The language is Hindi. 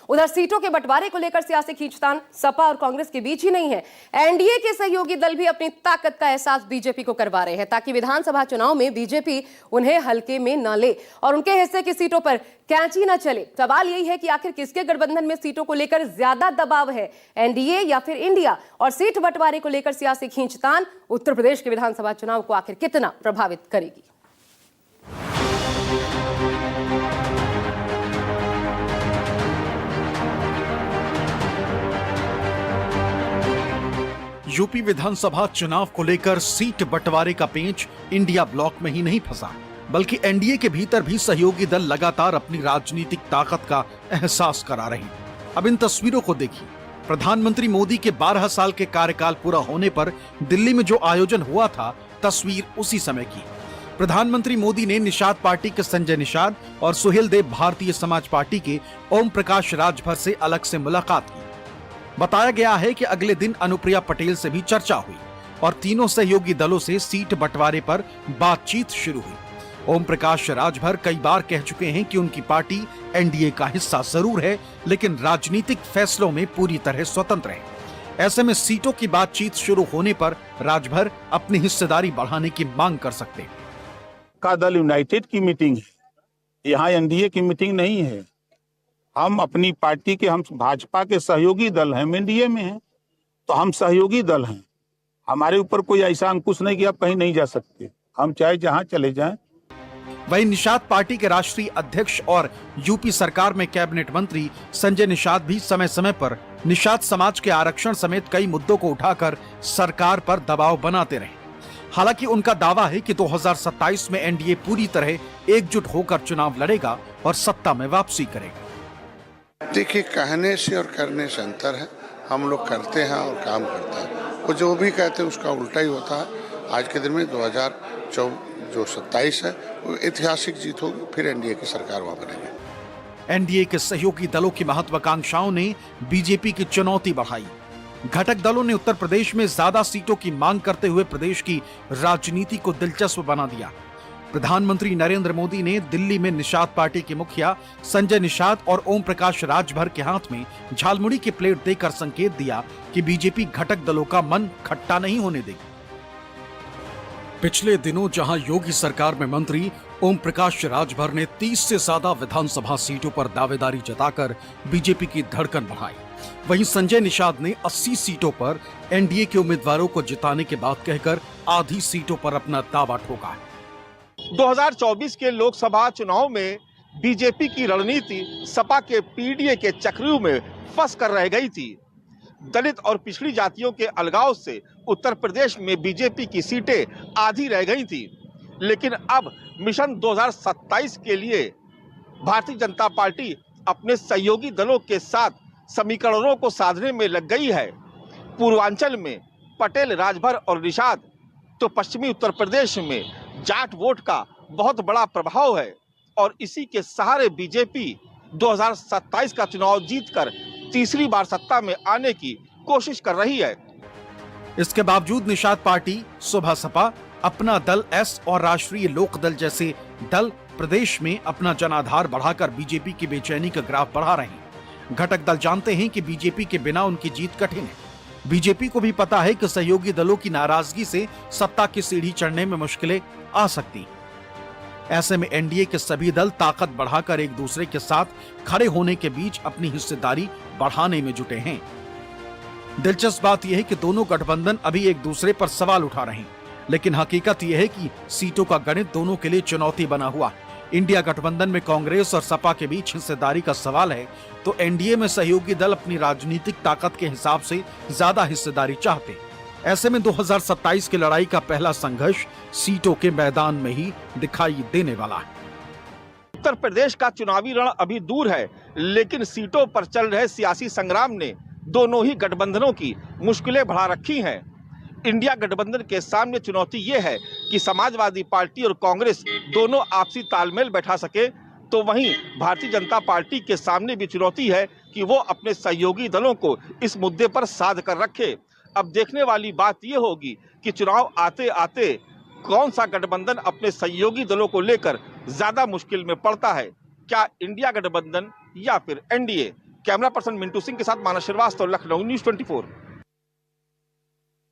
उधर सीटों के बंटवारे को लेकर सियासी खींचतान सपा और कांग्रेस के बीच ही नहीं है। एनडीए के सहयोगी दल भी अपनी ताकत का एहसास बीजेपी को करवा रहे हैं ताकि विधानसभा चुनाव में बीजेपी उन्हें हल्के में न ले और उनके हिस्से की सीटों पर कैंची न चले। सवाल यही है कि आखिर किसके गठबंधन में सीटों को लेकर ज्यादा दबाव है, एनडीए या फिर इंडिया? और सीट बंटवारे को लेकर सियासी खींचतान उत्तर प्रदेश के विधानसभा चुनाव को आखिर कितना प्रभावित करेगी? यूपी विधानसभा चुनाव को लेकर सीट बंटवारे का पेंच इंडिया ब्लॉक में ही नहीं फंसा, बल्कि एनडीए के भीतर भी सहयोगी दल लगातार अपनी राजनीतिक ताकत का एहसास करा रहे हैं। अब इन तस्वीरों को देखिए। प्रधानमंत्री मोदी के 12 साल के कार्यकाल पूरा होने पर दिल्ली में जो आयोजन हुआ था, तस्वीर उसी समय की। प्रधानमंत्री मोदी ने निषाद पार्टी के संजय निषाद और सुहेल देव भारतीय समाज पार्टी के ओम प्रकाश राजभर से अलग से मुलाकात की। बताया गया है कि अगले दिन अनुप्रिया पटेल से भी चर्चा हुई और तीनों सहयोगी दलों से सीट बंटवारे पर बातचीत शुरू हुई। ओम प्रकाश राजभर कई बार कह चुके हैं कि उनकी पार्टी एनडीए का हिस्सा जरूर है, लेकिन राजनीतिक फैसलों में पूरी तरह स्वतंत्र है। ऐसे में सीटों की बातचीत शुरू होने पर राजभर अपनी हिस्सेदारी बढ़ाने की मांग कर सकते हैं। का दल यूनाइटेड की मीटिंग है, यहाँ एनडीए की मीटिंग नहीं है। हम अपनी पार्टी के, हम भाजपा के सहयोगी दल हैं, एनडीए में हैं तो हम सहयोगी दल हैं। हमारे ऊपर कोई ऐसा अंकुश नहीं कि आप कहीं नहीं जा सकते, हम चाहे जहां चले जाएं। वहीं निषाद पार्टी के राष्ट्रीय अध्यक्ष और यूपी सरकार में कैबिनेट मंत्री संजय निषाद भी समय समय पर निषाद समाज के आरक्षण समेत कई मुद्दों को उठाकर सरकार पर दबाव बनाते रहे। हालांकि उनका दावा है कि 2027 में एनडीए पूरी तरह एकजुट होकर चुनाव लड़ेगा और सत्ता में वापसी करेगा। देखिए, कहने से और करने से अंतर है। हम लोग करते हैं और काम करते हैं, वो जो भी कहते हैं उसका उल्टा ही होता है। आज के दिन में 2027 है वो ऐतिहासिक जीत होगी, फिर एनडीए की सरकार वहां बनेगी। एनडीए के सहयोगी दलों की महत्वाकांक्षाओं ने बीजेपी की चुनौती बढ़ाई। घटक दलों ने उत्तर प्रदेश में ज्यादा सीटों की मांग करते हुए प्रदेश की राजनीति को दिलचस्प बना दिया। प्रधानमंत्री नरेंद्र मोदी ने दिल्ली में निषाद पार्टी के मुखिया संजय निषाद और ओम प्रकाश राजभर के हाथ में झालमुड़ी की प्लेट देकर संकेत दिया कि बीजेपी घटक दलों का मन खट्टा नहीं होने देगी। पिछले दिनों जहां योगी सरकार में मंत्री ओम प्रकाश राजभर ने 30 से ज्यादा विधानसभा सीटों पर दावेदारी जताकर बीजेपी की धड़कन बढ़ाई, वहीं संजय निषाद ने 80 सीटों पर एनडीए के उम्मीदवारों को जिताने की बात कहकर आधी सीटों पर अपना दावा ठोका है। 2024 के लोकसभा चुनाव में बीजेपी की रणनीति सपा के पीडीए के चक्रीय में फंस कर रह गई थी। दलित और पिछड़ी जातियों के अलगाव से उत्तर प्रदेश में बीजेपी की सीटें आधी रह गई थी, लेकिन अब मिशन 2027 के लिए भारतीय जनता पार्टी अपने सहयोगी दलों के साथ समीकरणों को साधने में लग गई है। पूर्वांचल में पटेल, राजभर और निषाद, तो पश्चिमी उत्तर प्रदेश में जाट वोट का बहुत बड़ा प्रभाव है और इसी के सहारे बीजेपी 2027 का चुनाव जीतकर तीसरी बार सत्ता में आने की कोशिश कर रही है। इसके बावजूद निषाद पार्टी, सुबह सपा, अपना दल एस और राष्ट्रीय लोक दल जैसे दल प्रदेश में अपना जनाधार बढ़ाकर बीजेपी की बेचैनी का ग्राफ बढ़ा रहे हैं। घटक दल जानते हैं कि बीजेपी के बिना उनकी जीत कठिन है। बीजेपी को भी पता है कि सहयोगी दलों की नाराजगी से सत्ता की सीढ़ी चढ़ने में मुश्किलें आ सकती। ऐसे में एनडीए के सभी दल ताकत बढ़ाकर एक दूसरे के साथ खड़े होने के बीच अपनी हिस्सेदारी बढ़ाने में जुटे हैं। दिलचस्प बात यह है कि दोनों गठबंधन अभी एक दूसरे पर सवाल उठा रहे हैं, लेकिन हकीकत यह है कि सीटों का गणित दोनों के लिए चुनौती बना हुआ है। इंडिया गठबंधन में कांग्रेस और सपा के बीच हिस्सेदारी का सवाल है, तो एनडीए में सहयोगी दल अपनी राजनीतिक ताकत के हिसाब से ज्यादा हिस्सेदारी चाहते हैं। ऐसे में 2027 की लड़ाई का पहला संघर्ष सीटों के मैदान में ही दिखाई देने वाला है। उत्तर प्रदेश का चुनावी रण अभी दूर है, लेकिन सीटों पर चल रहे सियासी संग्राम ने दोनों ही गठबंधनों की मुश्किलें बढ़ा रखी हैं। इंडिया गठबंधन के सामने चुनौती ये है कि समाजवादी पार्टी और कांग्रेस दोनों आपसी तालमेल बैठा सके, तो वहीं भारतीय जनता पार्टी के सामने भी चुनौती है कि वो अपने सहयोगी दलों को इस मुद्दे पर साध कर रखे। अब देखने वाली बात ये होगी कि चुनाव आते आते कौन सा गठबंधन अपने सहयोगी दलों को लेकर ज्यादा मुश्किल में पड़ता है, क्या इंडिया गठबंधन या फिर NDA. Camera person Mintu Singh के साथ मानस श्रीवास्तव, लखनऊ न्यूज 24।